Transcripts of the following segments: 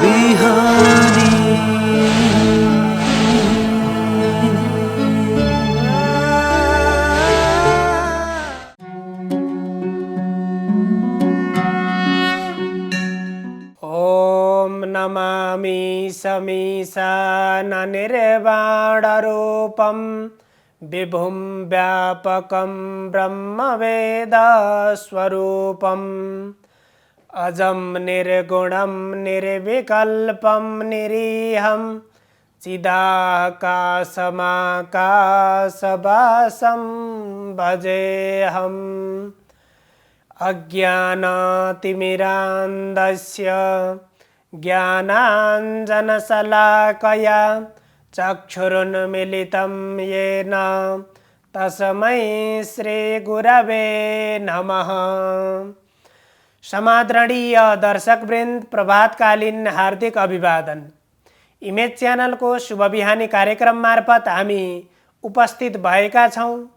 बिहानी। ओम नमामि समीशाननिर्वाणरूपं विभुं व्यापकं ब्रह्मवेदस्वरूपम् अजं निर्गुणं निर्विकल्पं निरीहं चिदाकाशमाकाशवासं भजेऽहम्। अज्ञानातिमिरान्धस्य ज्ञानाञ्जनशलाकया चक्षुरुन्मीलितं येन तस्मै श्रीगुरवे नमः। समादरणीय दर्शकवृन्द, प्रभातकालीन हार्दिक अभिवादन। इमेज च्यानलको शुभ बिहानी कार्यक्रम मार्फत हामी उपस्थित भएका छौँ।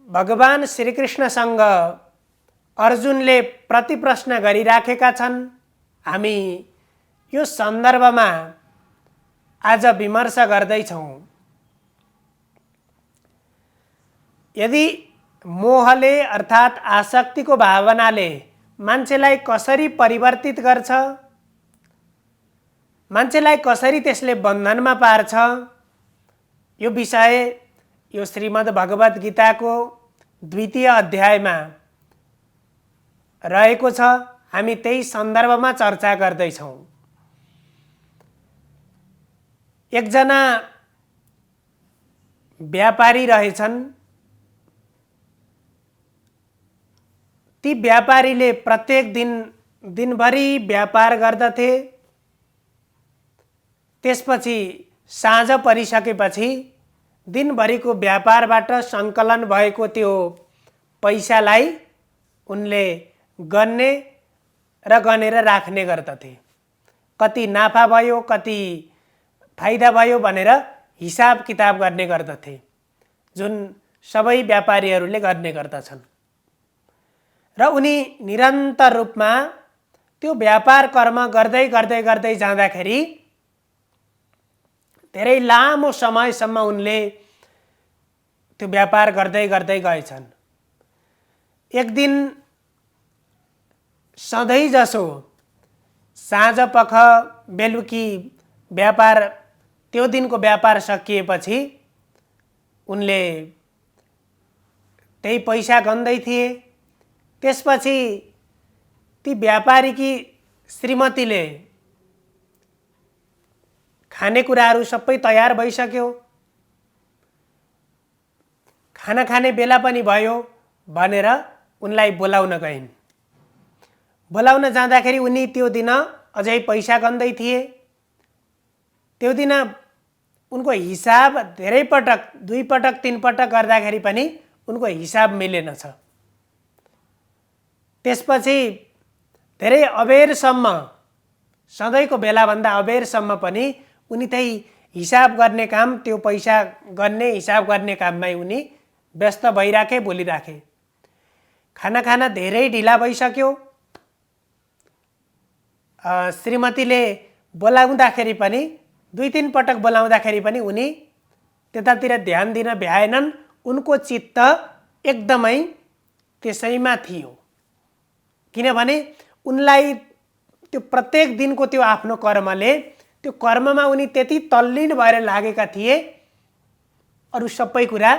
भगवान श्रीकृष्णसँग अर्जुनले प्रतिप्रश्न गरिराखेका छन्। हामी यो सन्दर्भमा आज विमर्श गर्दैछौँ। यदि मोहले अर्थात् आसक्तिको भावनाले मान्छेलाई कसरी परिवर्तित गर्छ, मान्छेलाई कसरी त्यसले बन्धनमा पार्छ, यो विषय यो श्रीमद् भगवत गीताको 2 अध्यायमा रहेको छ। हामी त्यही सन्दर्भमा चर्चा गर्दैछौँ। एकजना व्यापारी रहेछन्। ती व्यापारीले प्रत्येक दिनभरि व्यापार गर्दथे। त्यसपछि साँझ परिसकेपछि दिनभरिको व्यापारबाट सङ्कलन भएको त्यो पैसालाई उनले गन्ने र गनेर राख्ने गर्दथे। कति नाफा भयो, कति फाइदा भयो भनेर हिसाब किताब गर्ने गर्दथे, जुन सबै व्यापारीहरूले गर्ने गर्दछन्। र उनी निरन्तर रूपमा त्यो व्यापार कर्म गर्दै गर्दै गर्दै जाँदाखेरि धेरै लामो समयसम्म उनले त्यो व्यापार गर्दै गर्दै गएछन्। एक दिन सधैँ जसो साँझ पख बेलुकी व्यापार, त्यो दिनको व्यापार सकिएपछि उनले त्यही पैसा गन्दै थिए। त्यसपछि ती व्यापारीकी श्रीमतीले खानेकुराहरू सबै तयार भइसक्यो, खाना खाने बेला पनि भयो भनेर उनलाई बोलाउन गइन्। बोलाउन जाँदाखेरि उनी त्यो दिन अझै पैसा गन्दै थिए। त्यो दिन उनको हिसाब धेरै पटक, 2 पटक 3 पटक गर्दाखेरि पनि उनको हिसाब मिलेनछ। त्यसपछि धेरै अबेरसम्म, सधैँको बेलाभन्दा अबेरसम्म पनि उनी त्यही हिसाब गर्ने काम, त्यो पैसा गन्ने हिसाब गर्ने काममै उनी व्यस्त भइराखे, बोलिराखे। खाना खाना धेरै ढिला भइसक्यो। श्रीमतीले बोलाउँदाखेरि पनि 2-3 पटक बोलाउँदाखेरि पनि उनी त्यतातिर ध्यान दिन भ्याएनन्। उनको चित्त एकदमै त्यसैमा थियो, किनभने उनलाई त्यो प्रत्येक दिनको त्यो आफ्नो कर्मले, त्यो कर्ममा उनी त्यति तल्लीन भएर लागेका थिए, अरू सबै कुरा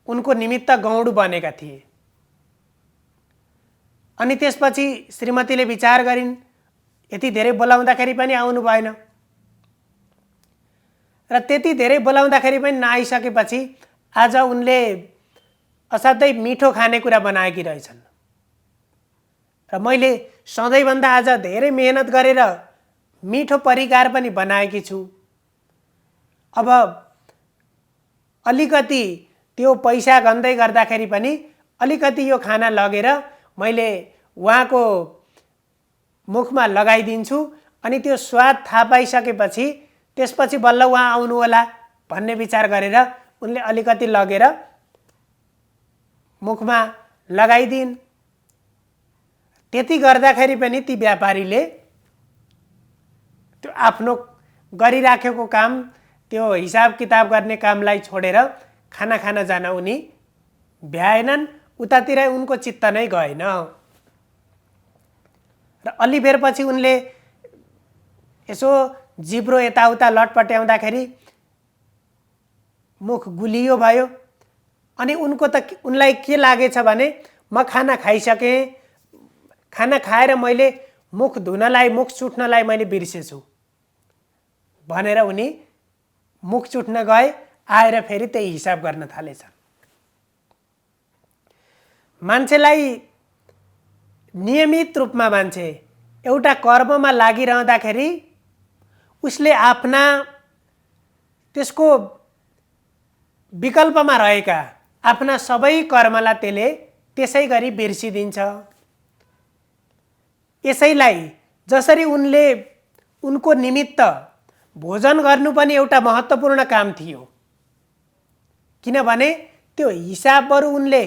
उनको निमित्त गौड बनेका थिए। अनि त्यसपछि श्रीमतीले विचार गरिन्, यति धेरै बोलाउँदाखेरि पनि आउनु भएन र त्यति धेरै बोलाउँदाखेरि पनि नआइसकेपछि आज उनले असाध्यै मिठो खानेकुरा बनाएकी रहेछन् र मैले सधैँभन्दा आज धेरै मेहनत गरेर मिठो परिकार पनि बनाएकी छु। अब अलिकति त्यो पैसा गन्दै गर्दाखेरि पनि अलिकति यो खाना लगेर मैले उहाँको मुखमा लगाइदिन्छु, अनि त्यो स्वाद थाहा पाइसकेपछि त्यसपछि बल्ल उहाँ आउनु होला भन्ने विचार गरेर उनले अलिकति लगेर मुखमा लगाइदिन् त्यति गर्दाखेरि पनि ती व्यापारीले त्यो आफ्नो गरिराखेको काम, त्यो हिसाब किताब गर्ने कामलाई छोडेर खाना खान जान उनी भ्याएनन्। उतातिर उनको चित्त नै गएन र अलि बेरपछि उनले यसो जिब्रो यताउता लटपट्याउँदाखेरि मुख गुलियो भयो। अनि उनलाई के लागेछ भने म खाना खाइसकेँ, खाना खाएर मैले मुख धुनलाई, मुख चुट्नलाई मैले बिर्सेछु भनेर उनी मुख चुट्न गए। आएर फेरि त्यही हिसाब गर्न थालेछ। मान्छेलाई नियमित रूपमा मान्छे एउटा कर्ममा लागिरहँदाखेरि उसले आफ्ना त्यसको विकल्पमा रहेका आफ्ना सबै कर्मलाई त्यसले त्यसै गरी बिर्सिदिन्छ। यसैलाई जसरी उनको निमित्त भोजन गर्नु पनि एउटा महत्त्वपूर्ण काम थियो, किनभने त्यो हिसाब बरु उनले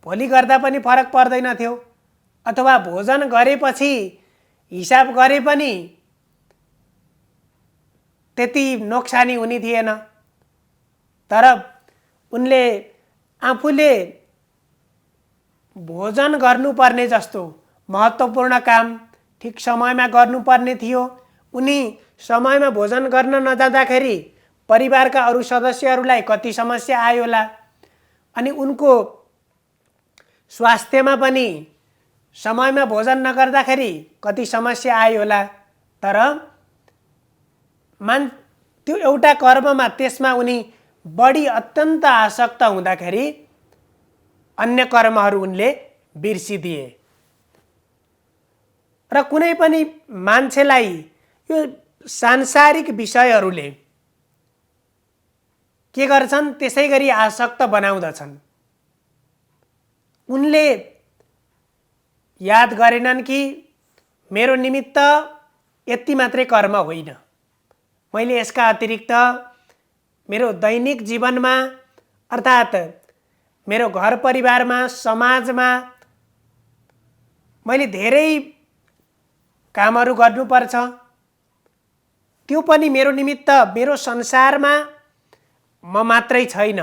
भोलि गर्दा पनि फरक पर्दैन थियो, अथवा भोजन गरेपछि हिसाब गरे पनि त्यति नोक्सानी हुने थिएन। तर उनले आफूले भोजन गर्नुपर्ने जस्तो महत्त्वपूर्ण काम ठिक समयमा गर्नुपर्ने थियो। उनी समयमा भोजन गर्न नजाँदाखेरि परिवारका अरू सदस्यहरूलाई कति समस्या आयो होला, अनि उनको स्वास्थ्यमा पनि समयमा भोजन नगर्दाखेरि कति समस्या आयो होला। तर त्यो एउटा कर्ममा त्यसमा उनी बढी अत्यन्त आसक्त हुँदाखेरि अन्य कर्महरू उनले बिर्सिदिए। र कुनै पनि मान्छेलाई यो सांसारिक विषयहरूले के गर्छन्, त्यसै गरी आसक्त बनाउँदछन्। उनले याद गरेनन् कि मेरो निमित्त यति मात्रै कर्म होइन, मैले यसका अतिरिक्त मेरो दैनिक जीवनमा अर्थात् मेरो घर परिवारमा, समाजमा मैले धेरै कामहरू गर्नुपर्छ। त्यो पनि मेरो निमित्त, मेरो संसारमा म मात्रै छैन,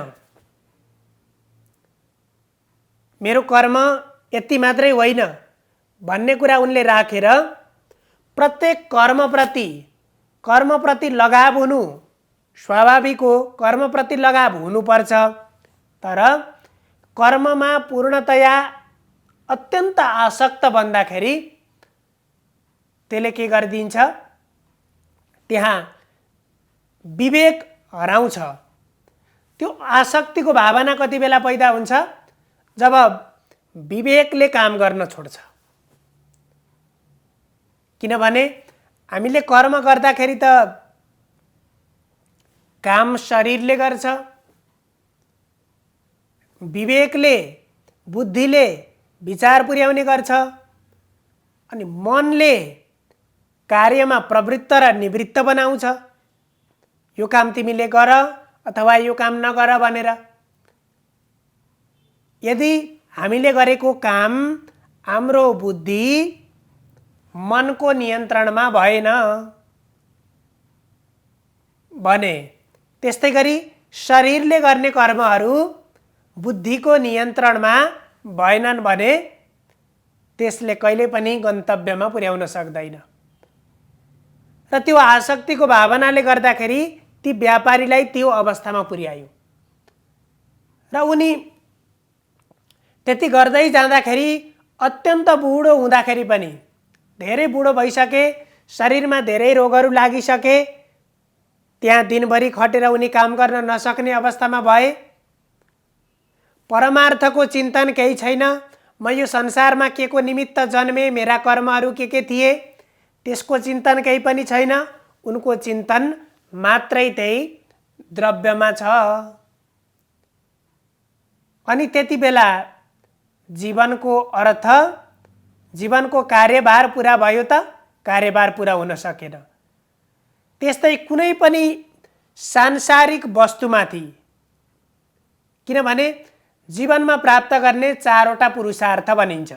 मेरो कर्म यति मात्रै होइन भन्ने कुरा उनले राखेर प्रत्येक कर्मप्रति लगाव हुनु स्वाभाविक हो, कर्मप्रति लगाव हुनुपर्छ। तर कर्ममा पूर्णतया अत्यन्त आसक्त बन्दाखेरि त्यसले के गरिदिन्छ, त्यहाँ विवेक हराउँछ। त्यो आसक्तिको भावना कति बेला पैदा हुन्छ, जब विवेकले काम गर्न छोड्छ। किनभने हामीले कर्म गर्दाखेरि त काम शरीरले गर्छ, विवेकले, बुद्धिले विचार पुर्याउने गर्छ, अनि मनले कार्यमा प्रवृत्त र निवृत्त बनाउँछ। यो काम तिमीले गर अथवा यो काम नगर भनेर। यदि हामीले गरेको काम हाम्रो बुद्धि मनको नियन्त्रणमा भएन भने, त्यस्तै गरी शरीरले गर्ने कर्महरू बुद्धिको नियन्त्रणमा भएनन् भने त्यसले कहिले पनि गन्तव्यमा पुर्याउन सक्दैन। र त्यो आसक्तिको भावनाले गर्दाखेरि ती व्यापारीलाई त्यो अवस्थामा पुर्यायो। र उनी त्यति गर्दै जाँदाखेरि अत्यन्त बुढो हुँदाखेरि पनि, धेरै बुढो भइसके, शरीरमा धेरै रोगहरू लागिसके, त्यहाँ दिनभरि खटेर उनी काम गर्न नसक्ने अवस्थामा भए। परमार्थको चिन्तन केही छैन, म यो संसारमा के को निमित्त जन्मे, मेरा कर्महरू के थिए, त्यसको चिन्तन केही पनि छैन। उनको चिन्तन मात्रै त्यही द्रव्यमा छ। अनि त्यति बेला जीवनको अर्थ, जीवनको कार्यभार पुरा भयो त? कार्यभार पुरा हुन सकेन। त्यस्तै कुनै पनि सांसारिक वस्तुमाथि, किनभने जीवनमा प्राप्त गर्ने 4वटा पुरुषार्थ भनिन्छ।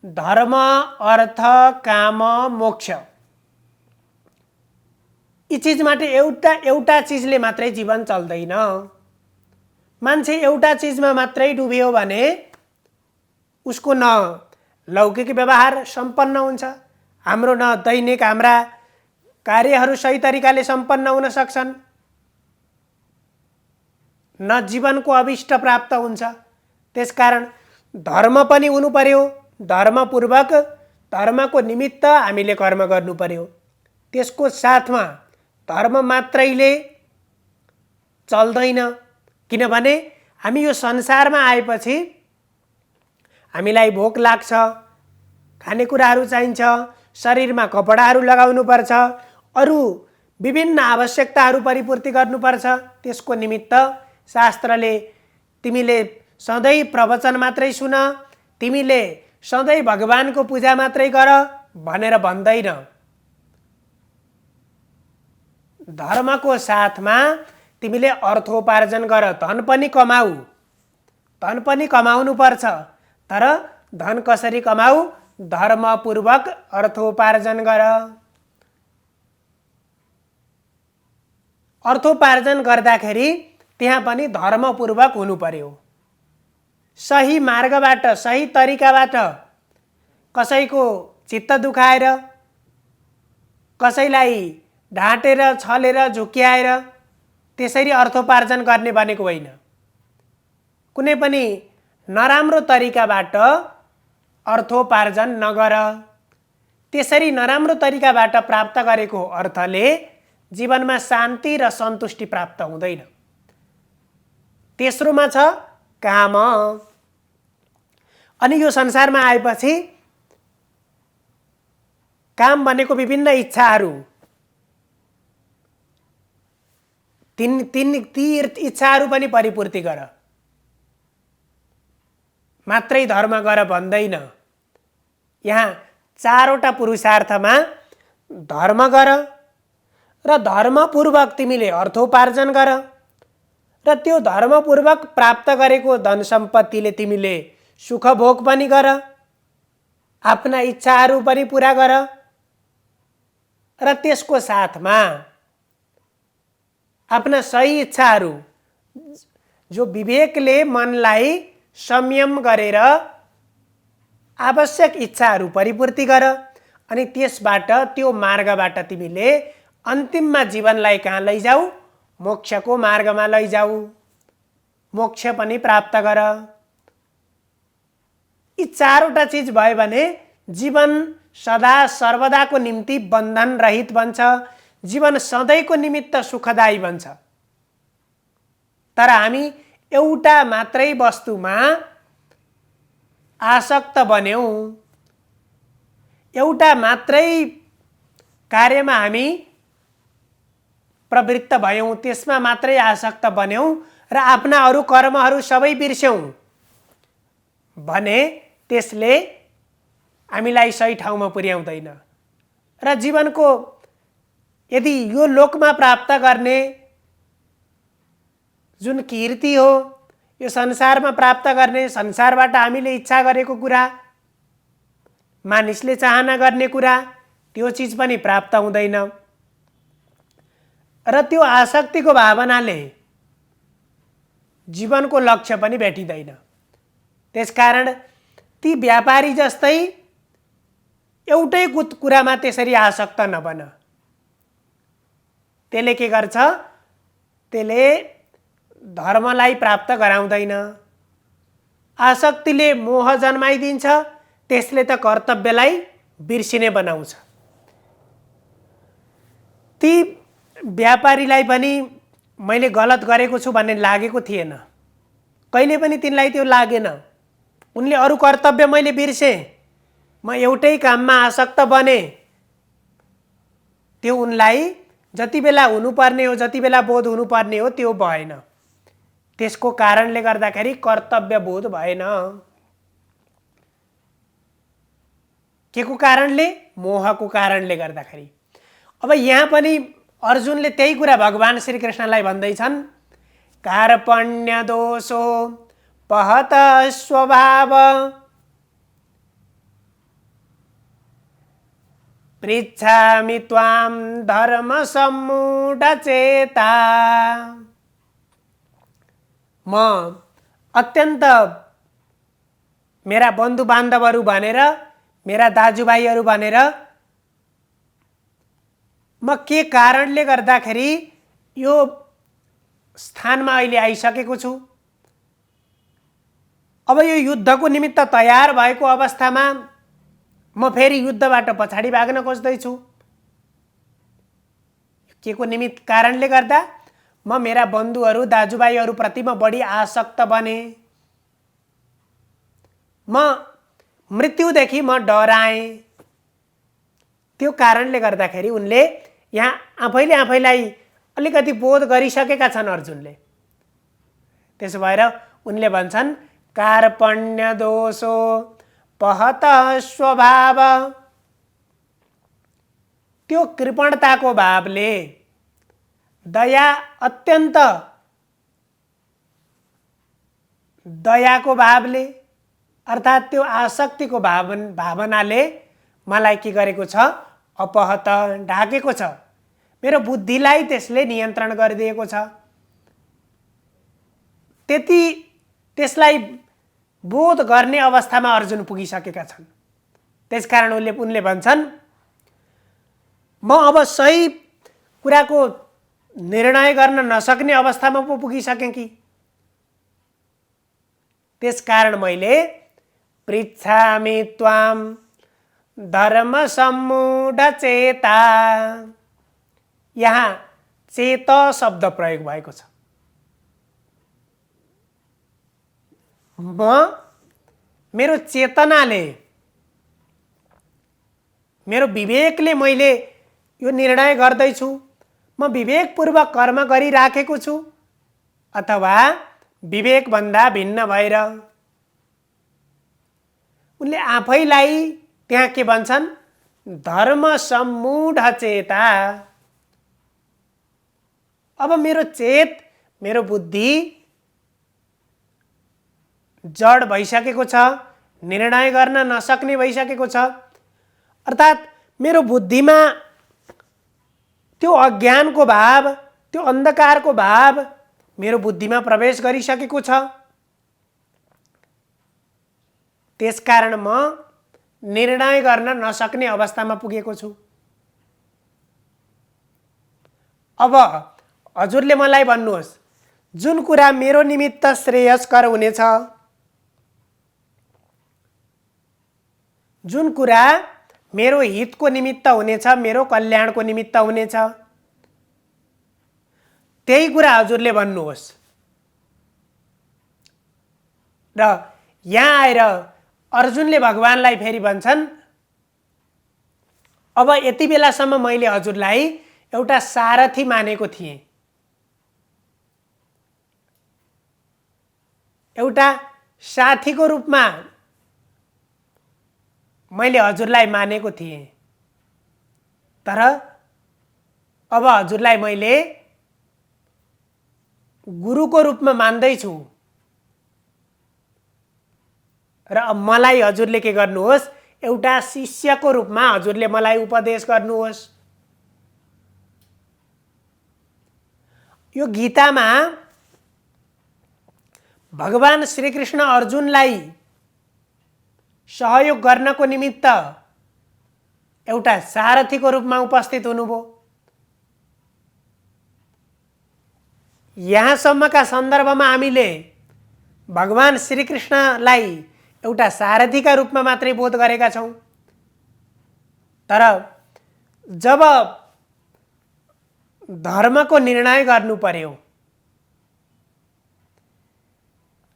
धर्म अर्थ काम मोक्ष यी चिजबाट एउटा चिजले मात्रै जीवन चल्दैन। मान्छे एउटा चिजमा मात्रै डुब्यो भने उसको न लौकिक व्यवहार सम्पन्न हुन्छ, हाम्रो न दैनिक हाम्रा कार्यहरू सही तरिकाले सम्पन्न हुन सक्छन्, न जीवनको अभिष्ट प्राप्त हुन्छ। त्यसकारण धर्म पनि हुनु पर्यो, धर्मपूर्वक धर्मको निमित्त हामीले कर्म गर्नु पर्यो। त्यसको साथमा धर्म मात्रैले चल्दैन, किनभने हामी यो संसारमा आएपछि हामीलाई भोक लाग्छ, खानेकुराहरू चाहिन्छ, शरीरमा कपडाहरू लगाउनु पर्छ, अरू विभिन्न आवश्यकताहरू परिपूर्ति गर्नुपर्छ। त्यसको निमित्त शास्त्रले तिमीले सधैँ प्रवचन मात्रै सुन, तिमीले सधैँ भगवानको पूजा मात्रै गर भनेर भन्दैन। धर्मको साथमा तिमीले अर्थोपार्जन गर, धन पनि कमाऊ, धन पनि कमाउनु पर्छ, तर धन कसरी कमाऊ? धर्मपूर्वक अर्थोपार्जन गर। अर्थोपार्जन गर्दाखेरि त्यहाँ पनि धर्मपूर्वक हुनु पर्यो, सही मार्गबाट, सही तरिकाबाट, कसैको चित्त दुखाएर, कसैलाई ढाँटेर छलेर झुक्क्याएर त्यसरी अर्थोपार्जन गर्ने भनेको होइन। कुनै पनि नराम्रो तरिकाबाट अर्थोपार्जन नगर। त्यसरी नराम्रो तरिकाबाट प्राप्त गरेको अर्थले जीवनमा शान्ति र सन्तुष्टि प्राप्त हुँदैन। तेस्रोमा छ काम। अनि यो संसारमा आएपछि काम भनेको विभिन्न इच्छाहरू, ती इच्छाहरू पनि परिपूर्ति गर, मात्रै धर्म गर भन्दैन। यहाँ चारवटा पुरुषार्थमा धर्म गर र धर्मपूर्वक तिमीले अर्थोपार्जन गर र त्यो धर्मपूर्वक प्राप्त गरेको धन सम्पत्तिले तिमीले सुख भोग पनि गर, आफ्ना इच्छाहरू पनि पुरा गर र त्यसको साथमा आफ्ना सही इच्छाहरू जो विवेकले मनलाई संयम गरेर आवश्यक इच्छाहरू परिपूर्ति गर। अनि त्यसबाट, त्यो मार्गबाट तिमीले अन्तिममा जीवनलाई कहाँ लैजाऊ? मोक्षको मार्गमा लैजाऊ, मोक्ष पनि प्राप्त गर। यी चारवटा चिज भयो भने जीवन सदा सर्वदाको निम्ति बन्धन रहित बन्छ, जीवन सधैँको निमित्त सुखदायी बन्छ। तर हामी एउटा मात्रै वस्तुमा आसक्त बन्यौँ, एउटा मात्रै कार्यमा हामी प्रवृत्त भयौँ, त्यसमा मात्रै आसक्त बन्यौँ र आफ्ना अरू कर्महरू सबै बिर्स्यौँ भने त्यसले हामीलाई सही ठाउँमा पुर्याउँदैन। र जीवनको यदि यो लोकमा प्राप्त गर्ने जुन कीर्ति हो, यो संसारमा प्राप्त गर्ने, संसारबाट हामीले इच्छा गरेको कुरा, मानिसले चाहना गर्ने कुरा, त्यो चिज पनि प्राप्त हुँदैन र त्यो आसक्तिको भावनाले जीवनको लक्ष्य पनि भेटिँदैन। त्यसकारण ती व्यापारी जस्तै एउटै कुरामा त्यसरी आसक्त नबन। त्यसले के गर्छ? त्यसले धर्मलाई प्राप्त गराउँदैन। आसक्तिले मोह जन्माइदिन्छ, त्यसले त कर्तव्यलाई बिर्सिने बनाउँछ। ती व्यापारीलाई पनि मैले गलत गरेको छु भन्ने लागेको थिएन, कहिले पनि तिनलाई त्यो लागेन। उनले अरू कर्तव्य मैले बिर्सेँ, म एउटै काममा आसक्त बने, त्यो उनलाई जति बेला हुनुपर्ने हो, जति बेला बोध हुनुपर्ने हो त्यो भएन। त्यसको कारणले गर्दाखेरि कर्तव्य बोध भएन। के को कारणले? मोहको कारणले गर्दाखेरि। अब यहाँ पनि अर्जुनले त्यही कुरा भगवान श्री कृष्णलाई भन्दैछन्, कार्पण्य दोषो पहत स्वभाव पृच्छामि त्वां धर्मसम्मूढचेता। म अत्यन्त मेरा बन्धु बान्धवहरू भनेर, मेरा दाजुभाइहरू भनेर म के कारणले गर्दाखेरि यो स्थानमा अहिले आइसकेको छु, अब यो युद्धको निमित्त तयार भएको अवस्थामा म फेरि युद्धबाट पछाडि भाग्न खोज्दैछु। के को निमित्त कारणले गर्दा म मेरा बन्धुहरू दाजुभाइहरूप्रति म बढी आसक्त बने। म मृत्युदेखि म डराएँ। त्यो कारणले गर्दाखेरि उनले यहाँ आफैले आफैलाई अलिकति बोध गरिसकेका छन् अर्जुनले। त्यसो भएर उनले भन्छन् कार्पण्य दोषो पहत स्वभाव। त्यो कृपणताको भावले, दया अत्यन्त दयाको भावले अर्थात् त्यो आसक्तिको भावनाले मलाई के गरेको छ, अपहत ढाकेको छ। मेरो बुद्धिलाई त्यसले नियन्त्रण गरिदिएको छ। त्यसलाई बोध गर्ने अवस्थामा अर्जुन पुगिसकेका छन्। त्यसकारण उनले भन्छन् म अब सही कुराको निर्णय गर्न नसक्ने अवस्थामा पो पुगिसकेँ कि। त्यसकारण मैले पृच्छामि त्वां धर्मसम्मूढचेता, यहाँ चेत शब्द प्रयोग भएको छ। म मेरो चेतनाले, मेरो विवेकले मैले यो निर्णय गर्दैछु। म विवेकपूर्वक कर्म गरिराखेको छु अथवा विवेकभन्दा भिन्न भएर। उनले आफैलाई त्यहाँ के भन्छन्, धर्मसम्मूढचेता। अब मेरो बुद्धि जड भइसकेको छ, निर्णय गर्न नसक्ने भइसकेको छ। अर्थात् मेरो बुद्धिमा त्यो अज्ञानको भाव, त्यो अन्धकारको भाव मेरो बुद्धिमा प्रवेश गरिसकेको छ। त्यसकारण म निर्णय गर्न नसक्ने अवस्थामा पुगेको छु। अब हजुरले मलाई भन्नुहोस्, जुन कुरा मेरो निमित्त श्रेयस्कर हुनेछ, जुन कुरा मेरो हितको निमित्त हुनेछ, मेरो कल्याणको निमित्त हुनेछ, त्यही कुरा हजुरले भन्नुहोस्। र यहाँ आएर अर्जुनले भगवानलाई फेरि भन्छन् अब यति बेलासम्म मैले हजुरलाई एउटा सारथी मानेको थिएँ, एउटा साथीको रूपमा मैले हजुरलाई मानेको थिएँ। तर अब हजुरलाई मैले गुरुको रूपमा मान्दैछु। र अब मलाई हजुरले के गर्नुहोस्, एउटा शिष्यको रूपमा हजुरले मलाई उपदेश गर्नुहोस्। यो गीतामा भगवान श्रीकृष्ण अर्जुनलाई सहयोग गर्नको निमित्त एउटा सारथीको रूपमा उपस्थित हुनुभयो। यहाँसम्मका सन्दर्भमा हामीले भगवान श्रीकृष्णलाई एउटा सारथीका रूपमा मात्रै बोध गरेका छौँ। तर जब धर्मको निर्णय गर्नु पर्यो,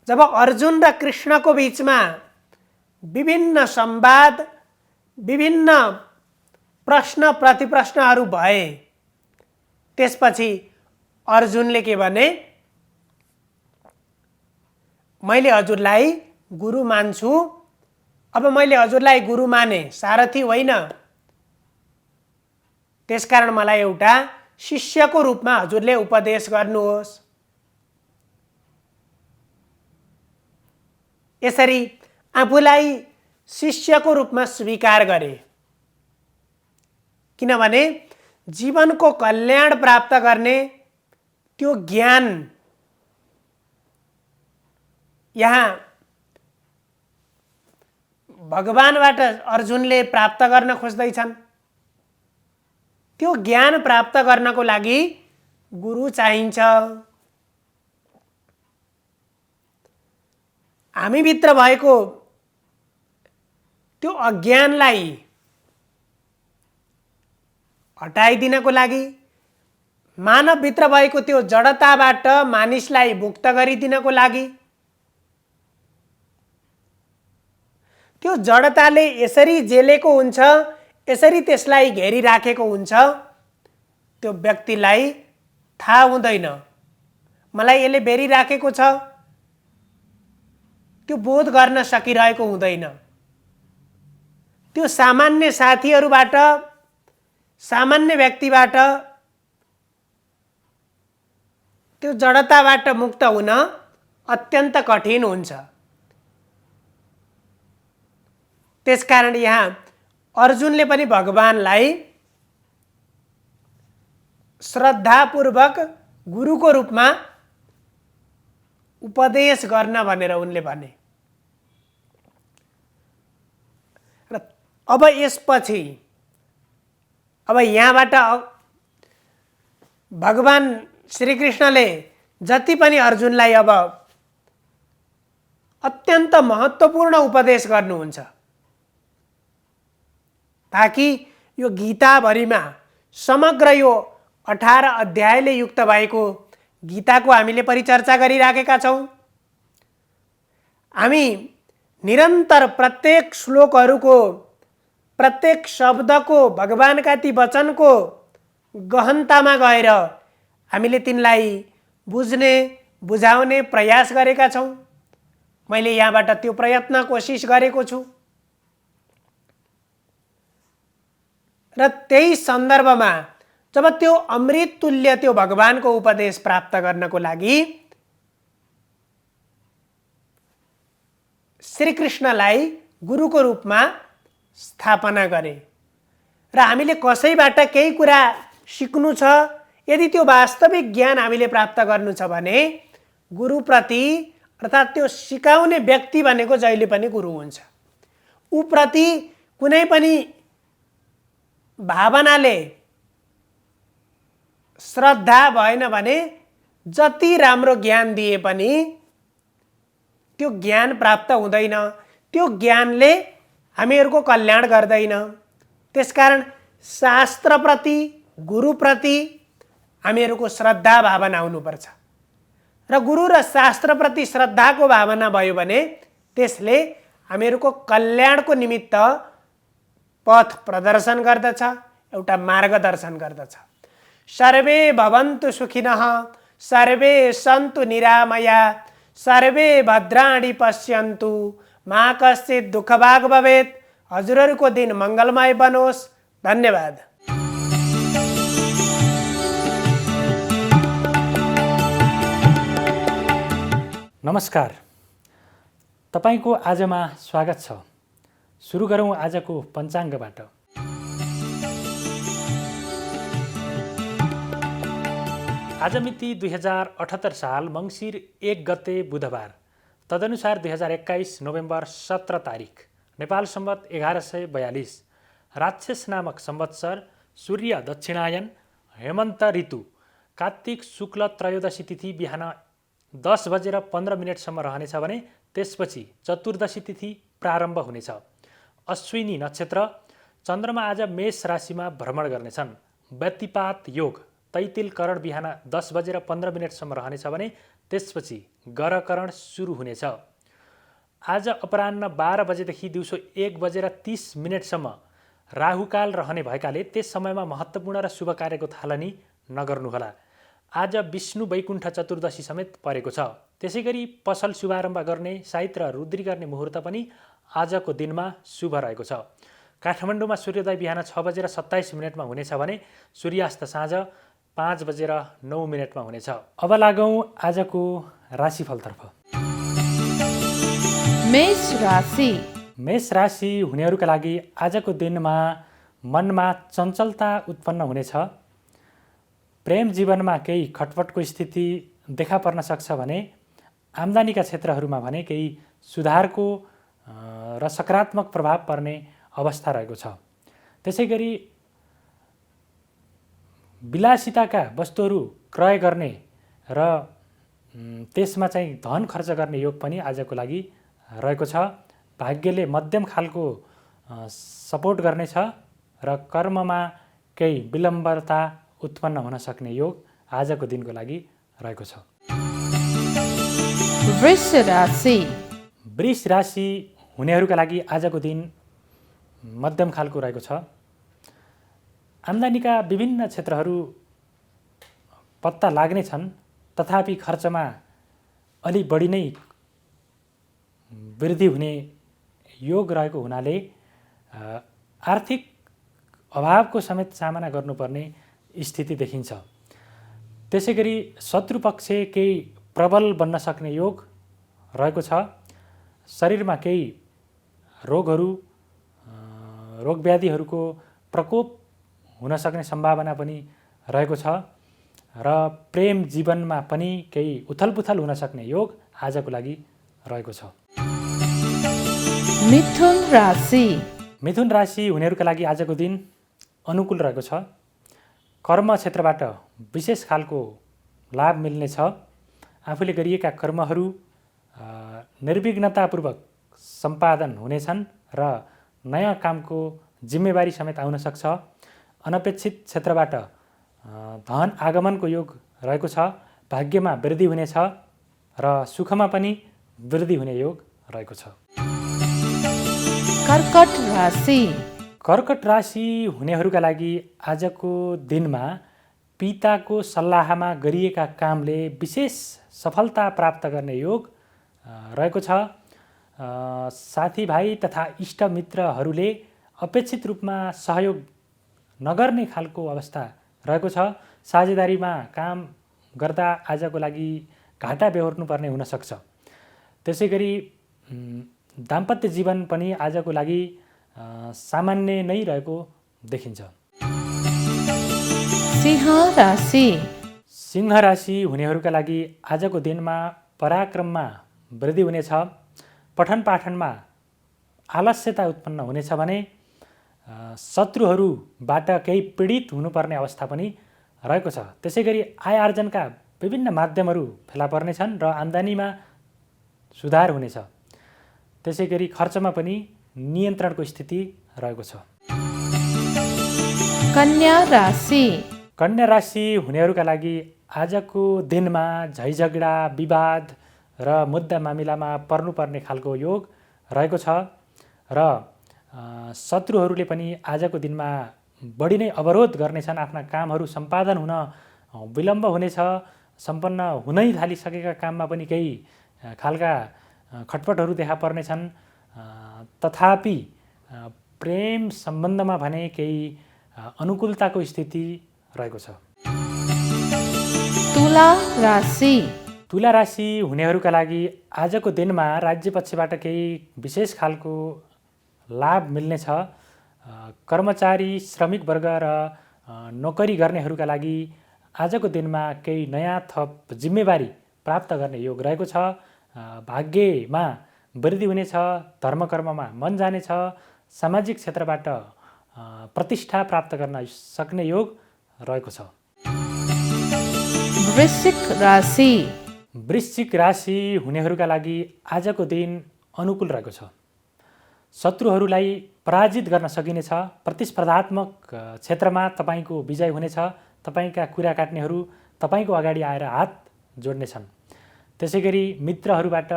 जब अर्जुन र कृष्णको बीचमा विभिन्न संवाद, विभिन्न प्रश्न प्रतिप्रश्नहरू भए, त्यसपछि अर्जुनले के भने, मैले हजुरलाई गुरु मान्छु। अब मैले हजुरलाई गुरु माने, सारथी होइन। त्यसकारण मलाई एउटा शिष्यको रूपमा हजुरले उपदेश गर्नुहोस्। यसरी आफूलाई शिष्यको रूपमा स्वीकार गरे। किनभने जीवनको कल्याण प्राप्त गर्ने त्यो ज्ञान यहाँ भगवानबाट अर्जुनले प्राप्त गर्न खोज्दैछन्। त्यो ज्ञान प्राप्त गर्नको लागि गुरु चाहिन्छ। हामीभित्र भएको त्यो अज्ञानलाई हटाइदिनको लागि, मानवभित्र भएको त्यो जडताबाट मानिसलाई मुक्त गरिदिनको लागि, त्यो जडताले यसरी जेलेको हुन्छ, यसरी त्यसलाई घेरिराखेको हुन्छ, त्यो व्यक्तिलाई थाहा हुँदैन मलाई यसले बेरिराखेको छ, त्यो बोध गर्न सकिरहेको हुँदैन। त्यो सामान्य साथीहरूबाट, सामान्य व्यक्तिबाट त्यो जडताबाट मुक्त हुन अत्यन्त कठिन हुन्छ। त्यसकारण यहाँ अर्जुनले पनि भगवानलाई श्रद्धापूर्वक गुरुको रूपमा उपदेश गर्न भनेर उनले भने। र अब यसपछि अब यहाँबाट भगवान श्रीकृष्णले जति पनि अर्जुनलाई अब अत्यन्त महत्त्वपूर्ण उपदेश गर्नुहुन्छ, ताकि यो गीताभरिमा समग्र यो 18 अध्यायले युक्त भएको गीताको हामीले परिचर्चा गरिराखेका छौँ। हामी निरन्तर प्रत्येक श्लोकहरूको, प्रत्येक शब्दको, भगवानका ती वचनको गहनतामा गएर हामीले तिनलाई बुझ्ने, बुझाउने प्रयास गरेका छौँ। मैले यहाँबाट त्यो प्रयत्न कोसिस गरेको छु। र त्यही सन्दर्भमा जब त्यो अमृत तुल्य त्यो भगवानको उपदेश प्राप्त गर्नको लागि श्रीकृष्णलाई गुरुको रूपमा स्थापना गरे र हामीले कसैबाट केही कुरा सिक्नु छ, यदि त्यो वास्तविक ज्ञान हामीले प्राप्त गर्नु छ भने गुरुप्रति अर्थात् त्यो सिकाउने व्यक्ति भनेको जहिले पनि गुरु हुन्छ। उप्रति कुनै पनि भावनाले श्रद्धा भएन भने जति राम्रो ज्ञान दिए पनि त्यो ज्ञान प्राप्त हुँदैन, त्यो ज्ञानले हामीहरूको कल्याण गर्दैन। त्यसकारण शास्त्रप्रति, गुरुप्रति हामीहरूको श्रद्धा भावना हुनुपर्छ र गुरु र शास्त्रप्रति श्रद्धाको भावना भयो भने त्यसले हामीहरूको कल्याणको निमित्त पथ प्रदर्शन गर्दछ, एउटा मार्गदर्शन गर्दछ। सर्वे भवन्तु सुखिनः, सर्वे सन्तु निरामया, सर्वे भद्राणि पश्यन्तु, मा कश्चित् दुःखभाग् भवेत्। हजुरहरूको दिन मङ्गलमय बनोस्। धन्यवाद। नमस्कार, तपाईको आजमा स्वागत छ। सुरु गरौँ आजको पञ्चाङ्गबाट। आज मिति 2078 साल मङ्सिर 1 गते बुधबार, तदनुसार 2021 नोभेम्बर 17 तारिक, नेपाल सम्वत 1142, राक्षस नामक संवत्सर, सूर्य दक्षिणायन, हेमन्त ऋतु, कार्तिक शुक्ल त्रयोदशी तिथि बिहान 10:15 रहनेछ भने त्यसपछि चतुर्दशी तिथि प्रारम्भ हुनेछ। अश्विनी नक्षत्र, चन्द्रमा आज मेष राशिमा भ्रमण गर्नेछन्। व्यतिपात योग, तैतिल करण बिहान 10:15 रहनेछ भने त्यसपछि गरकरण सुरु हुनेछ। आज अपराह्न 12 बजेदेखि दिउँसो 1:30 राहुकाल रहने भएकाले त्यस समयमा महत्त्वपूर्ण र शुभ कार्यको थालनी नगर्नुहोला। आज विष्णु वैकुण्ठ चतुर्दशी समेत परेको छ। त्यसैगरी पसल शुभारम्भ गर्ने, साहित्य र रुद्री गर्ने मुहुर्त पनि आजको दिनमा शुभ रहेको छ। काठमाडौँमा सूर्योदय बिहान 6:27 हुनेछ भने सूर्यास्त साँझ 5:09 हुनेछ। अब लागौँ आजको राशिफलतर्फ। मेष राशि। मेष राशि हुनेहरूका लागि आजको दिनमा मनमा चञ्चलता उत्पन्न हुनेछ। प्रेम जीवनमा केही खटपटको स्थिति देखा पर्न सक्छ भने आम्दानीका क्षेत्रहरूमा भने केही सुधारको र सकारात्मक प्रभाव पर्ने अवस्था रहेको छ। त्यसै गरी विलासिताका वस्तुहरू क्रय गर्ने र त्यसमा चाहिँ धन खर्च गर्ने योग पनि आजको लागि रहेको छ। भाग्यले मध्यम खालको सपोर्ट गर्नेछ र कर्ममा केही विलम्बता उत्पन्न हुन सक्ने योग आजको दिनको लागि रहेको छ। वृष राशि। वृष राशि हुनेहरूका लागि आजको दिन मध्यम खालको रहेको छ। आम्दानीका विभिन्न क्षेत्रहरू पत्ता लाग्ने छन्, तथापि खर्चमा अलि बढी नै वृद्धि हुने योग रहेको हुनाले आर्थिक अभावको समेत सामना गर्नुपर्ने स्थिति देखिन्छ। त्यसै गरी शत्रुपक्ष केही प्रबल बन्न सक्ने योग रहेको छ। शरीरमा केही रोगव्याधिहरूको प्रकोप हुन सक्ने सम्भावना पनि रहेको छ र प्रेम जीवनमा पनि केही उथलपुथल हुन सक्ने योग आजको लागि रहेको छ। मिथुन राशि। मिथुन राशि हुनेहरूका लागि आजको दिन अनुकूल रहेको छ। कर्म क्षेत्रबाट विशेष खालको लाभ मिल्नेछ। आफूले गरिएका कर्महरू निर्विघ्नतापूर्वक सम्पादन हुनेछन् र नयाँ कामको जिम्मेवारी समेत आउन सक्छ। अनपेक्षित क्षेत्रबाट धन आगमनको योग रहेको छ। भाग्यमा वृद्धि हुनेछ र सुखमा पनि वृद्धि हुने योग रहेको छ। कर्कट राशि। कर्कट राशि हुनेहरूका लागि आजको दिनमा पिताको सल्लाहमा गरिएका कामले विशेष सफलता प्राप्त गर्ने योग रहेको छ। साथीभाइ तथा इष्टमित्रहरूले अपेक्षित रूपमा सहयोग नगर्ने खालको अवस्था रहेको छ। साझेदारीमा काम गर्दा आजको लागि घाटा बेहोर्नुपर्ने हुनसक्छ। त्यसै गरी दाम्पत्य जीवन पनि आजको लागि सामान्य नै रहेको देखिन्छ। सिंह राशि। सिंह राशि हुनेहरूका लागि आजको दिनमा पराक्रममा वृद्धि हुनेछ। पठन पाठनमा आलस्यता उत्पन्न हुनेछ भने शत्रुहरूबाट केही पीडित हुनुपर्ने अवस्था पनि रहेको छ। त्यसै गरी आय आर्जनका विभिन्न माध्यमहरू फेला पर्नेछन् र आम्दानीमा सुधार हुनेछ। त्यसै गरी खर्चमा पनि नियन्त्रणको स्थिति रहेको छ। कन्या राशि। कन्या राशि हुनेहरूका लागि आजको दिनमा झैझगडा, विवाद र मुद्दा मामिलामा पर्नुपर्ने खालको योग रहेको छ र शत्रुहरूले पनि आजको दिनमा बढी नै अवरोध गर्नेछन्। आफ्ना कामहरू सम्पादन हुन विलम्ब हुनेछ। सम्पन्न हुनै थालिसकेका काममा पनि केही खालका खटपटहरू देखा पर्नेछन्। तथापि प्रेम सम्बन्धमा भने केही अनुकूलताको स्थिति रहेको छ। तुला राशि। तुला राशि हुनेहरूका लागि आजको दिनमा राज्य पक्षबाट केही विशेष खालको लाभ मिल्नेछ। कर्मचारी, श्रमिक वर्ग र नोकरी गर्नेहरूका लागि आजको दिनमा केही नयाँ थप जिम्मेवारी प्राप्त गर्ने योग रहेको छ। भाग्यमा वृद्धि हुनेछ। धर्मकर्ममा मन जानेछ। सामाजिक क्षेत्रबाट प्रतिष्ठा प्राप्त गर्न सक्ने योग रहेको छ। वृश्चिक राशि। वृश्चिक राशि हुनेहरूका लागि आजको दिन अनुकूल रहेको छ। शत्रुहरूलाई पराजित गर्न सकिनेछ। प्रतिस्पर्धात्मक क्षेत्रमा तपाईँको विजय हुनेछ। तपाईँका कुरा काट्नेहरू तपाईँको अगाडि आएर हात जोड्नेछन्। त्यसै गरी मित्रहरूबाट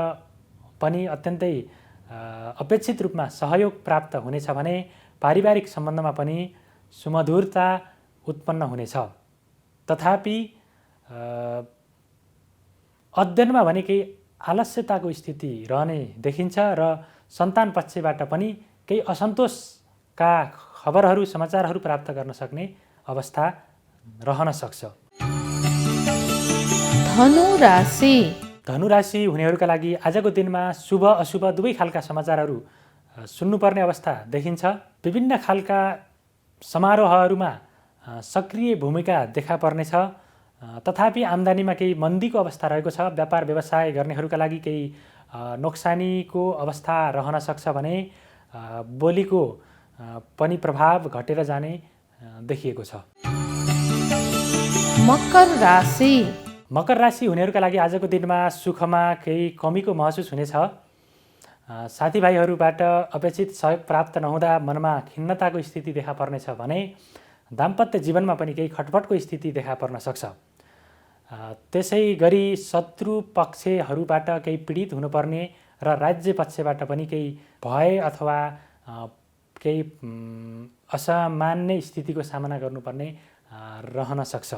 पनि अत्यन्तै अपेक्षित रूपमा सहयोग प्राप्त हुनेछ भने पारिवारिक सम्बन्धमा पनि सुमधुरता उत्पन्न हुनेछ। तथापि अध्ययनमा भने केही आलस्यताको स्थिति रहने देखिन्छ र सन्तान पक्षबाट पनि केही असन्तोषका खबरहरू, समाचारहरू प्राप्त गर्न सक्ने अवस्था रहन सक्छ। धनु राशि। धनु राशि हुनेहरूका लागि आजको दिनमा शुभ अशुभ दुवै खालका समाचारहरू सुन्नुपर्ने अवस्था देखिन्छ। विभिन्न खालका समारोहहरूमा सक्रिय भूमिका देखा पर्नेछ। तथापि आम्दानीमा केही मन्दीको अवस्था रहेको छ। व्यापार व्यवसाय गर्नेहरूका लागि केही नोक्सानीको अवस्था रहन सक्छ भने बोलीको पनि प्रभाव घटेर जाने देखिएको छ। मकर राशि मकर राशि हुनेहरूका लागि आजको दिनमा सुखमा केही कमीको महसुस हुनेछ। साथीभाइहरूबाट अपेक्षित सहयोग प्राप्त नहुँदा मनमा खिन्नताको स्थिति देखा पर्नेछ भने दाम्पत्य जीवनमा पनि केही खटपटको स्थिति देखा पर्न सक्छ। त्यसै गरी शत्रु पक्षहरूबाट केही पीडित हुनुपर्ने र राज्य पक्षबाट पनि केही भय अथवा केही असामान्य स्थितिको सामना गर्नुपर्ने रहन सक्छ।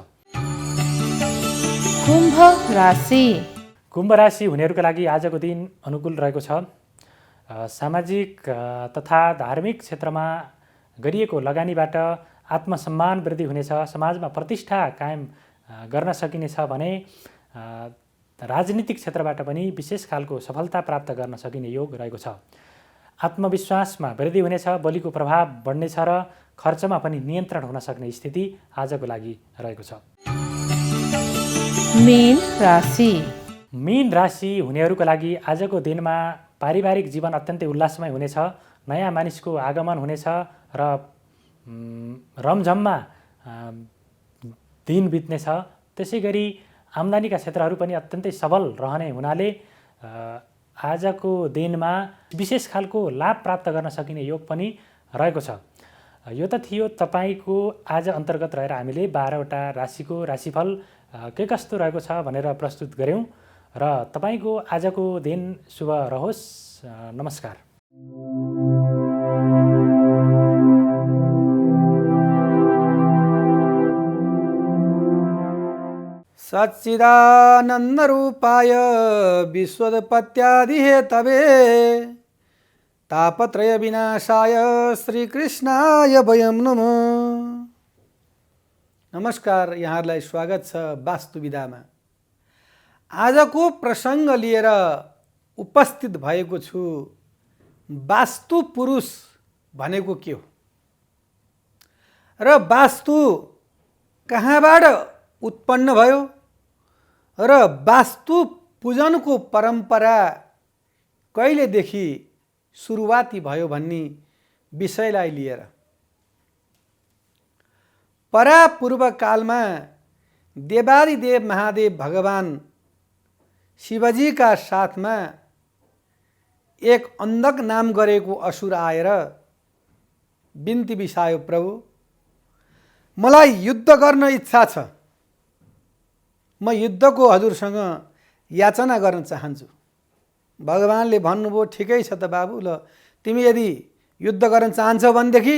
कुम्भ राशि कुम्भ राशि हुनेहरूका लागि आजको दिन अनुकूल रहेको छ। सामाजिक तथा धार्मिक क्षेत्रमा गरिएको लगानीबाट आत्मसम्मान वृद्धि हुनेछ। समाजमा प्रतिष्ठा कायम गर्न सकिनेछ भने राजनीतिक क्षेत्रबाट पनि विशेष खालको सफलता प्राप्त गर्न सकिने योग रहेको छ। आत्मविश्वासमा वृद्धि हुनेछ। बोलीको प्रभाव बढ्नेछ र खर्चमा पनि नियन्त्रण हुन सक्ने स्थिति आजको लागि रहेको छ। मीन राशि मीन राशि हुनेहरूका लागि आजको दिनमा पारिवारिक जीवन अत्यन्तै उल्लासमय हुनेछ। नयाँ मानिसको आगमन हुनेछ र रमझममा दिन बित्नेछ। त्यसै गरी आम्दानीका क्षेत्रहरू पनि अत्यन्तै सबल रहने हुनाले आजको दिनमा विशेष खालको लाभ प्राप्त गर्न सकिने योग पनि रहेको छ। यो त थियो तपाईँको आज अन्तर्गत रहेर हामीले 12वटा राशिको राशिफल के कस्तो रहेको छ भनेर प्रस्तुत गऱ्यौँ र तपाईँको आजको दिन शुभ रहोस्। नमस्कार। सच्चिदानन्दरूपाय विश्वोत्पत्त्यादिहेतवे तापत्रय विनाशाय श्रीकृष्णाय वयं नमः। नमस्कार, यहाँहरूलाई स्वागत छ वास्तु विधामा। आजको प्रसङ्ग लिएर उपस्थित भएको छु। वास्तु पुरुष भनेको के हो र वास्तु कहाँबाट उत्पन्न भयो र वास्तु पूजनको परम्परा कहिलेदेखि सुरुवाती भयो भन्ने विषयलाई लिएर परापूर्व कालमा देवादिदेव महादेव भगवान शिवजीका साथमा एक अन्धक नाम गरेको असुर आएर बिन्ती बिसायो, प्रभु मलाई युद्ध गर्न इच्छा छ, म युद्धको हजुरसँग याचना गर्न चाहन्छु। भगवानले भन्नुभयो, ठिकै छ त बाबु, ल तिमी यदि युद्ध गर्न चाहन्छौ भनेदेखि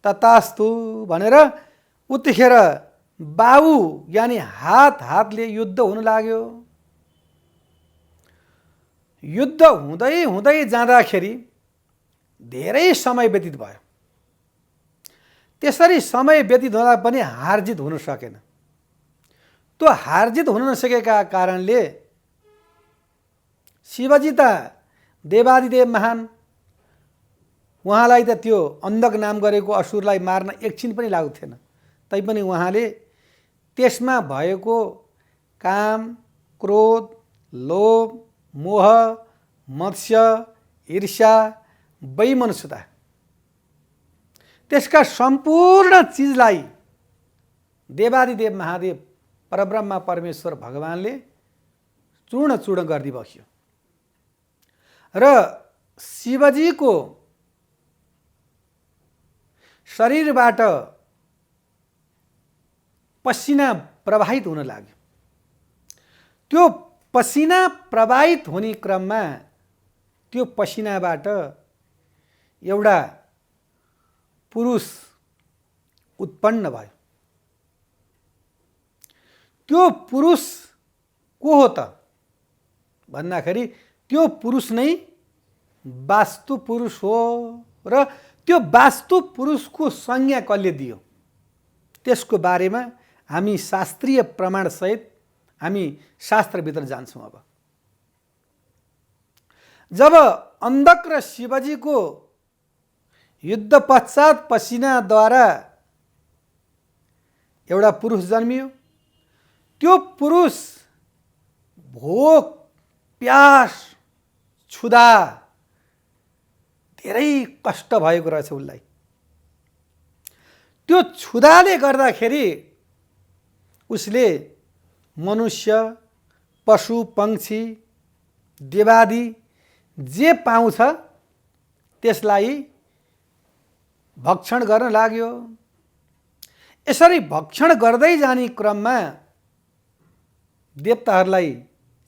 तथास्तु भनेर उतिखेर बाबु यानि हातले युद्ध हुन लाग्यो। युद्ध हुँदै हुँदै जाँदाखेरि धेरै समय व्यतीत भयो। त्यसरी समय व्यतीत हुँदा पनि हारजित हुन सकेन। त्यो हारजित हुन नसकेका कारणले शिवजी त देवादिदेव महान, उहाँलाई त त्यो अन्धक नाम गरेको असुरलाई मार्न एकछिन पनि लागेको थिएन। तैपनि उहाँले त्यसमा भएको काम, क्रोध, लोभ, मोह, मत्स्य, ईर्ष्या, वैमनस्यता, त्यसका सम्पूर्ण चिजलाई देवादिदेव महादेव परब्रह्मा परमेश्वर भगवानले चूर्ण चूर्ण गरिदिबस्यो र शिवजीको शरीरबाट पसिना प्रवाहित हुन लाग्यो। त्यो पसिना प्रवाहित हुने क्रममा त्यो पसिनाबाट एउटा पुरुष उत्पन्न भयो। त्यो पुरुष को हो त भन्दाखेरि त्यो पुरुष नै वास्तु पुरुष हो र त्यो वास्तु पुरुषको संज्ञा कसले दियो त्यसको बारेमा हामी शास्त्रीय प्रमाणसहित हामी शास्त्रभित्र जान्छौँ। अब जब अन्धक र शिवजीको युद्ध पश्चात पसिनाद्वारा एउटा पुरुष जन्मियो। त्यो पुरुष भोक प्यास क्षुधा धेरै कष्ट भएको रहेछ उसलाई। त्यो क्षुधाले गर्दाखेरि उसले मनुष्य पशु पक्षी देवादी जे पाउँछ त्यसलाई भक्षण गर्न लाग्यो। यसरी भक्षण गर्दै जाने क्रममा देवताहरूलाई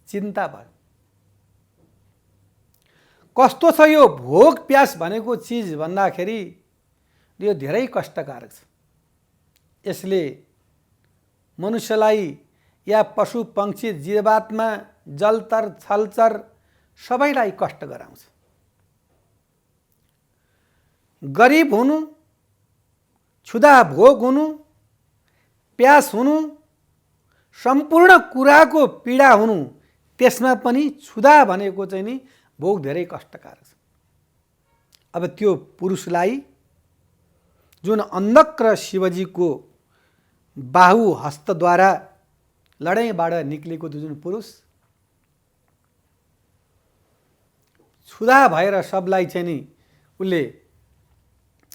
चिन्ता भयो। कस्तो छ यो भोक प्यास भनेको चिज भन्दाखेरि यो धेरै कष्टकारक छ। यसले मनुष्यलाई या पशु पक्षी जीवात्मा जलचर छलचर सबैलाई कष्ट गराउँछ। गरिब हुनु, क्षुधा भोग हुनु, प्यास हुनु, सम्पूर्ण कुराको पीडा हुनु, त्यसमा पनि क्षुधा भनेको चाहिँ नि भोग धेरै कष्टकारक छ। अब त्यो पुरुषलाई जुन अन्धक्र शिवजीको बाहु हस्तद्वारा लडाइँबाट निक्लेको जुन पुरुष क्षुधा भएर सबलाई चाहिँ नि उसले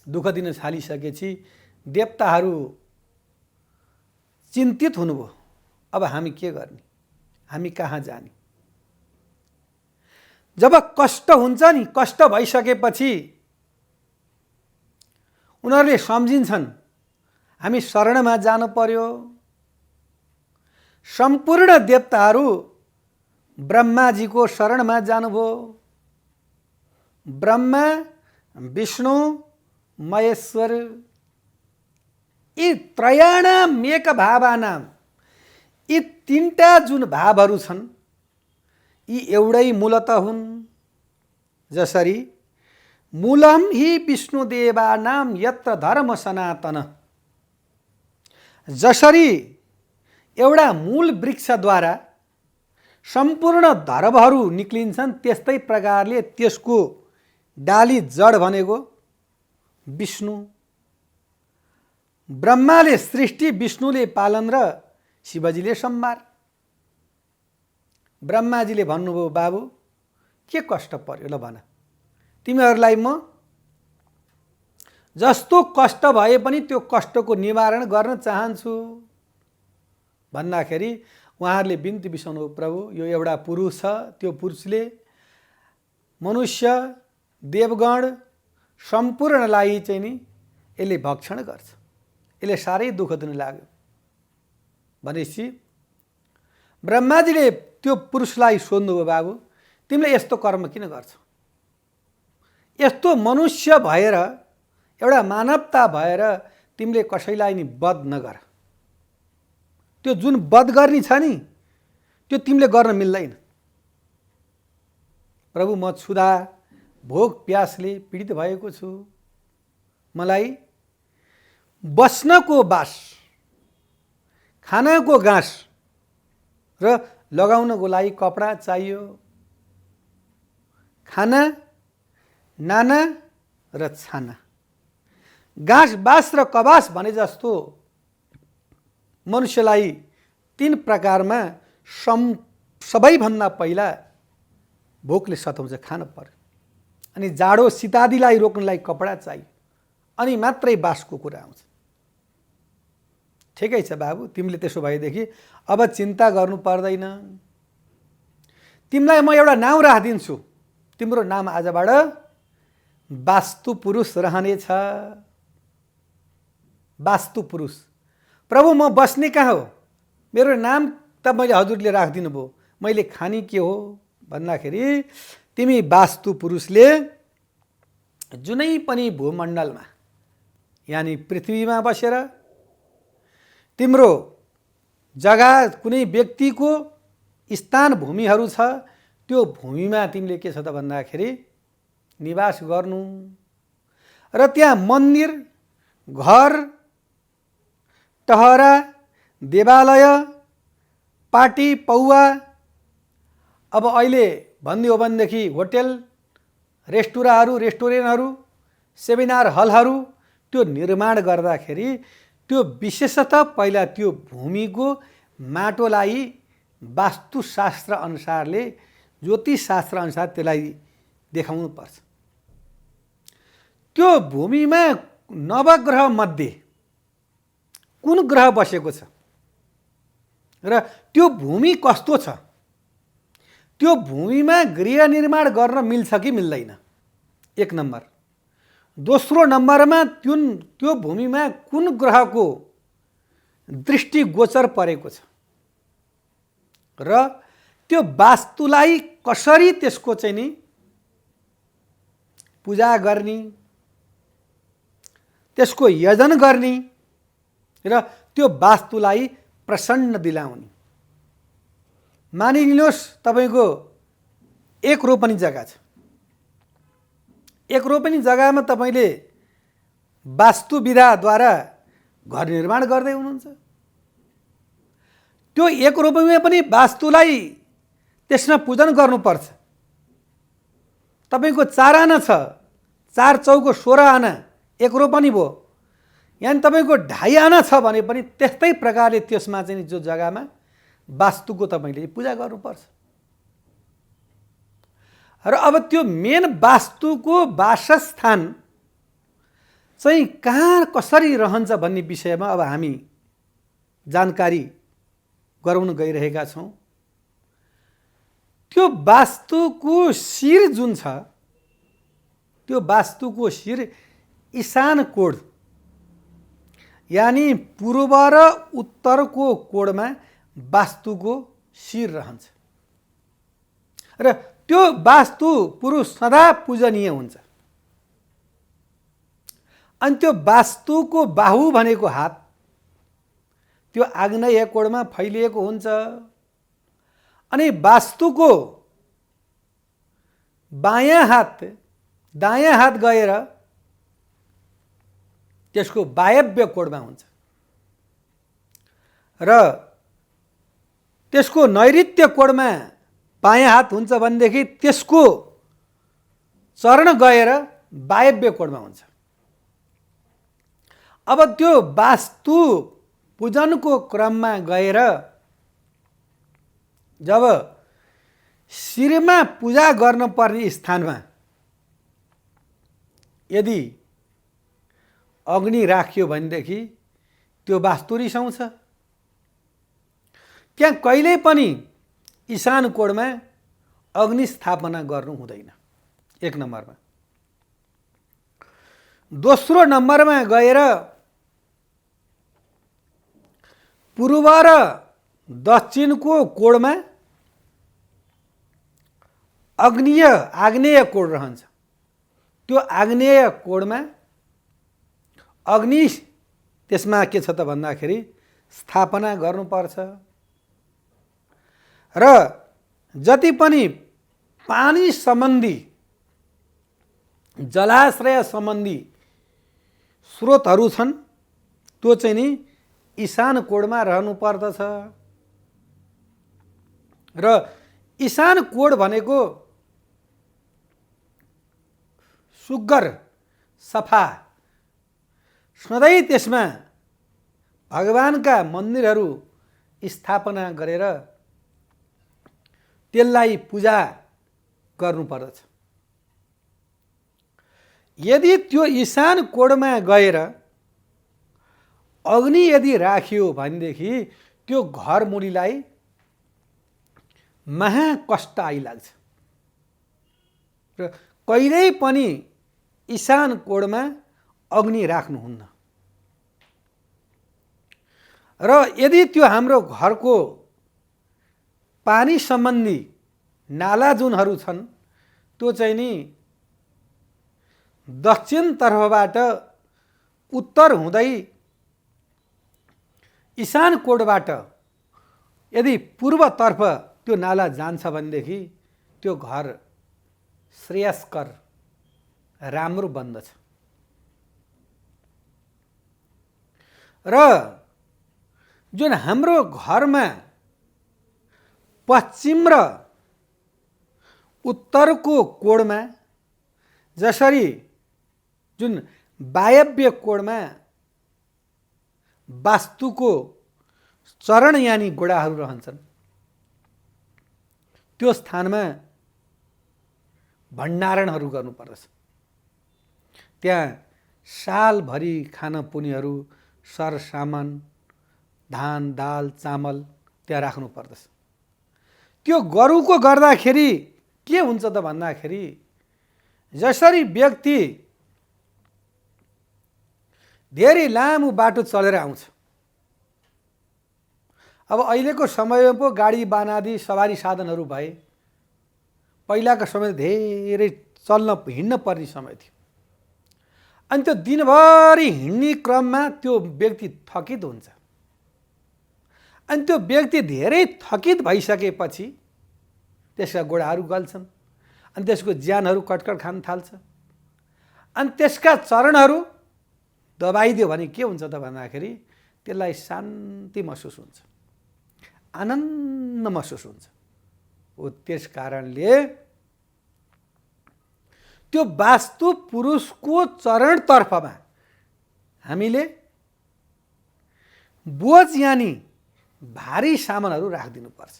दुःख दिन थालिसकेपछि देवताहरू चिन्तित हुनुभयो। अब हामी के गर्ने, हामी कहाँ जाने? जब कष्ट हुन्छ नि, कष्ट भइसकेपछि उनीहरूले सम्झिन्छन् हामी शरणमा जानु पर्यो। सम्पूर्ण देवताहरू ब्रह्माजीको शरणमा जानुभयो। ब्रह्मा विष्णु महेश्वर यी त्रयाणाम एक भावानाम, यी तीनटा जुन भावहरू छन् यी एउटै मूलत हुन्। जसरी मूलम हि विष्णुदेवानाम यत्र धर्म सनातन, जसरी एउटा मूल वृक्षद्वारा सम्पूर्ण धर्महरू निक्लिन्छन् त्यस्तै प्रकारले त्यसको डाली जड भनेको विष्णु। ब्रह्माले सृष्टि, विष्णुले पालन र शिवजीले संहार। ब्रह्माजीले भन्नुभयो बाबु के कष्ट पर्यो ल भन, तिमीहरूलाई म जस्तो कष्ट भए पनि त्यो कष्टको निवारण गर्न चाहन्छु भन्दाखेरि उहाँहरूले बिन्ती बिसाउनु, प्रभु यो एउटा पुरुष छ, त्यो पुरुषले मनुष्य देवगण सम्पूर्णलाई चाहिँ नि यसले भक्षण गर्छ, यसले साह्रै दुःख दिन लाग्यो भनेपछि ब्रह्माजीले त्यो पुरुषलाई सोध्नुभयो बाबु तिमीले यस्तो कर्म किन गर्छौ? यस्तो मनुष्य भएर एउटा मानवता भएर तिमीले कसैलाई नि वध नगर। त्यो जुन वध गर्ने छ नि त्यो तिमीले गर्न मिल्दैन। प्रभु म क्षुधा भोग प्यासले पीडित भएको छु, मलाई बस्नको बास, खानको घाँस र लगाउनको लागि कपडा चाहियो। खाना नाना र छाना, घाँस बास र कबास भने जस्तो मनुष्यलाई तीन प्रकारमा सबैभन्दा पहिला भोकले सताउँछ, खान पर्यो। अनि जाडो शीतादिलाई रोक्नलाई कपडा चाहियो, अनि मात्रै बासको कुरा आउँछ। ठिकै छ बाबु, तिमीले त्यसो भएदेखि अब चिन्ता गर्नु पर्दैन। तिमीलाई म एउटा नाउँ राखिदिन्छु, तिम्रो नाम आजबाट वास्तु पुरुष रहनेछ। वास्तु पुरुष। प्रभु म बस्ने कहाँ हो? मेरो नाम त मैले हजुरले राखिदिनु भयो, मैले खानी के हो भन्दाखेरि तिमी वास्तु पुरुषले जुनै पनि भूमण्डलमा यानी पृथ्वीमा बसेर तिम्रो जग्गा कुनै व्यक्तिको स्थान भूमिहरू छ त्यो भूमिमा तिमीले के छ त भन्दाखेरि निवास गर्नु र त्यहाँ मन्दिर, घर, टहरा, देवालय, पार्टी पौवा, अब अहिले भन्ने हो भनेदेखि होटल, रेस्टुरेन्टहरू, सेमिनार हलहरू त्यो निर्माण गर्दाखेरि त्यो विशेषतः पहिला त्यो भूमिको माटोलाई वास्तुशास्त्र अनुसारले ज्योतिषशास्त्र अनुसार त्यसलाई देखाउनु पर्छ। त्यो भूमिमा नवग्रह मध्ये कुन ग्रह बसेको छ र त्यो भूमि कस्तो छ, त्यो भूमिमा गृह निर्माण गर्न मिल्छ कि मिल्दैन, एक नम्बर। दोस्रो नम्बरमा त्यो भूमिमा कुन ग्रहको दृष्टि गोचर परेको छ र त्यो वास्तुलाई कसरी त्यसको चाहिँ नि पूजा गर्ने, त्यसको यजन गर्ने र त्यो वास्तुलाई प्रसन्न दिलाउने। मानिलिनुहोस् तपाईको एक रोपनी जग्गा छ, एक रोपनी जग्गामा तपाईले वास्तु विधाद्वारा घर निर्माण गर्दै हुनुहुन्छ। त्यो एक रोपनीमा पनि वास्तुलाई त्यसमा पूजन गर्नुपर्छ। तपाईको 4 आना छ, 4 चौको 16 आना एक रोपनी भयो। यानी तपाईको 2.5 आना छ भने पनि त्यस्तै प्रकारले त्यसमा चाहिँ जो जग्गामा वास्तुको तपाईले पूजा गर्नुपर्छ। र अब त्यो मेन वास्तुको वासस्थान चाहिँ कहाँ कसरी रहन्छ भन्ने विषयमा अब हामी जानकारी गराउन गइरहेका छौँ। त्यो वास्तुको शिर जुन छ, त्यो वास्तुको शिर ईशान कोण यानी पूर्व र उत्तरको कोणमा वास्तुको शिर रहन्छ र त्यो वास्तु पुरुष सदा पूजनीय हुन्छ। अनि त्यो वास्तुको बाहु भनेको हात त्यो आग्नेय कोणमा फैलिएको हुन्छ। अनि वास्तुको बायाँ हात दायाँ हात गएर त्यसको वायव्य कोणमा हुन्छ र त्यसको नैऋत्य कोणमा बायाँ हात हुन्छ भनेदेखि त्यसको चरण गएर वायव्य कोणमा हुन्छ। अब त्यो वास्तु पूजनको क्रममा गएर जब शिरमा पूजा गर्न पर्ने स्थानमा यदि अग्नि राखियो भनेदेखि त्यो वास्तु रिसाउँछ। त्यहाँ कहिल्यै पनि ईशान कोणमा अग्नि स्थापना गर्नु हुँदैन, एक नम्बरमा। दोस्रो नम्बरमा गएर पूर्व र दक्षिणको कोणमा आग्नेय कोण रहन्छ। त्यो आग्नेय कोणमा अग्नि त्यसमा के छ त भन्दाखेरि स्थापना गर्नुपर्छ र जति पनि पानी सम्बन्धी जलाश्रय सम्बन्धी स्रोतहरू छन् त्यो चाहिँ नि ईशान कोणमा रहनु पर्दछ। र ईशान कोण भनेको सुग्घर सफा सधैँ त्यसमा भगवानका मन्दिरहरू स्थापना गरेर त्यसलाई पूजा गर्नुपर्दछ। यदि त्यो ईशान कोणमा गएर अग्नि यदि राखियो भनेदेखि त्यो घर मुलीलाई महाकष्ट आइलाग्छ र कहिल्यै पनि ईशान कोणमा अग्नि राख्नुहुन्न। र यदि त्यो हाम्रो घरको पानी सम्बन्धी नाला जुनहरू छन् त्यो चाहिँ नि दक्षिण तर्फबाट उत्तर हुँदै ईशान कोणबाट यदि पूर्वतर्फ त्यो नाला जान्छ भनेदेखि त्यो घर श्रेयस्कर राम्रो बन्दछ। र जुन हाम्रो घरमा पश्चिम र उत्तरको कोणमा जसरी जुन वायव्य कोणमा वास्तुको चरण यानि गोडाहरू रहन्छन् त्यो स्थानमा भण्डारणहरू गर्नुपर्दछ। त्यहाँ सालभरि खान पुग्नेहरू सरसामान धान दाल चामल त्यहाँ राख्नु पर्दछ। त्यो गरुको गर्दाखेरि के हुन्छ त भन्दाखेरि जसरी व्यक्ति धेरै लामो बाटो चलेर आउँछ, अब अहिलेको समयमा पो गाडी बानादी सवारी साधनहरू भए, पहिलाको समय धेरै हिँड्न पर्ने समय थियो। अनि त्यो दिनभरि हिँड्ने क्रममा त्यो व्यक्ति थकित हुन्छ। अनि त्यो व्यक्ति धेरै थकित भइसकेपछि त्यसका गोडाहरू गल्छन् अनि त्यसको ज्यानहरू कटकट खान थाल्छ। अनि त्यसका चरणहरू दबाइदियो भने के हुन्छ त भन्दाखेरि त्यसलाई शान्ति महसुस हुन्छ, आनन्द महसुस हुन्छ। हो त्यस कारणले त्यो वास्तु पुरुषको चरणतर्फमा हामीले बोझ यानि भारी सामानहरू राखिदिनुपर्छ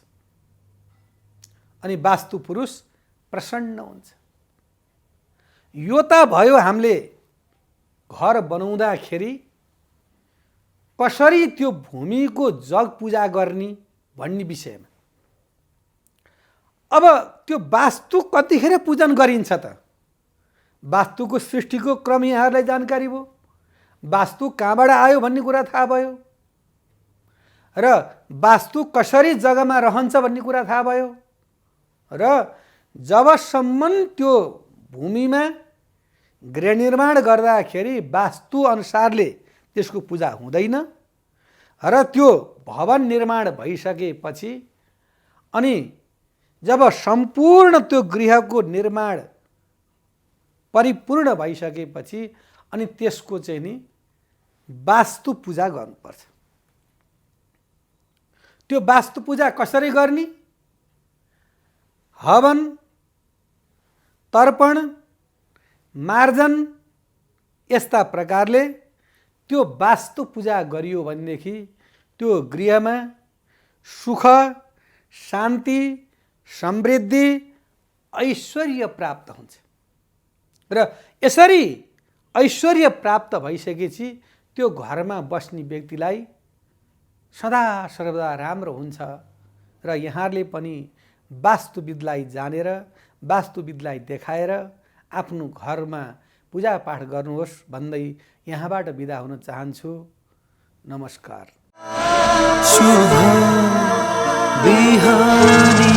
अनि वास्तु पुरुष प्रसन्न हुन्छ। यो त भयो हामीले घर बनाउँदाखेरि कसरी त्यो भूमिको जग पूजा गर्ने भन्ने विषयमा। अब त्यो वास्तु कतिखेर पूजन गरिन्छ त? वास्तुको सृष्टिको क्रम यहाँहरूलाई जानकारी भयो, वास्तु कहाँबाट आयो भन्ने कुरा थाहा भयो र वास्तु कसरी जग्गामा रहन्छ भन्ने कुरा थाहा भयो र जबसम्म त्यो भूमिमा गृह निर्माण गर्दाखेरि वास्तु अनुसारले त्यसको पूजा हुँदैन र त्यो भवन निर्माण भइसकेपछि अनि जब सम्पूर्ण त्यो गृहको निर्माण परिपूर्ण भइसकेपछि अनि त्यसको चाहिँ नि वास्तु पूजा गर्नुपर्छ। त्यो वास्तु पूजा कसरी गर्ने? हवन, तर्पण, मार्जन यस्ता प्रकारले त्यो वास्तु पूजा गरियो भनेदेखि त्यो गृहमा सुख, शान्ति, समृद्धि, ऐश्वर्य प्राप्त हुन्छ र यसरी ऐश्वर्य प्राप्त भइसकेपछि त्यो घरमा बस्ने व्यक्तिलाई सदा सर्वदा राम्रो हुन्छ र यहाँहरूले पनि वास्तुविदलाई जानेर वास्तुविदलाई देखाएर आफ्नो घरमा पूजापाठ गर्नुहोस् भन्दै यहाँबाट बिदा हुन चाहन्छु। नमस्कार। शुभ बिहानी।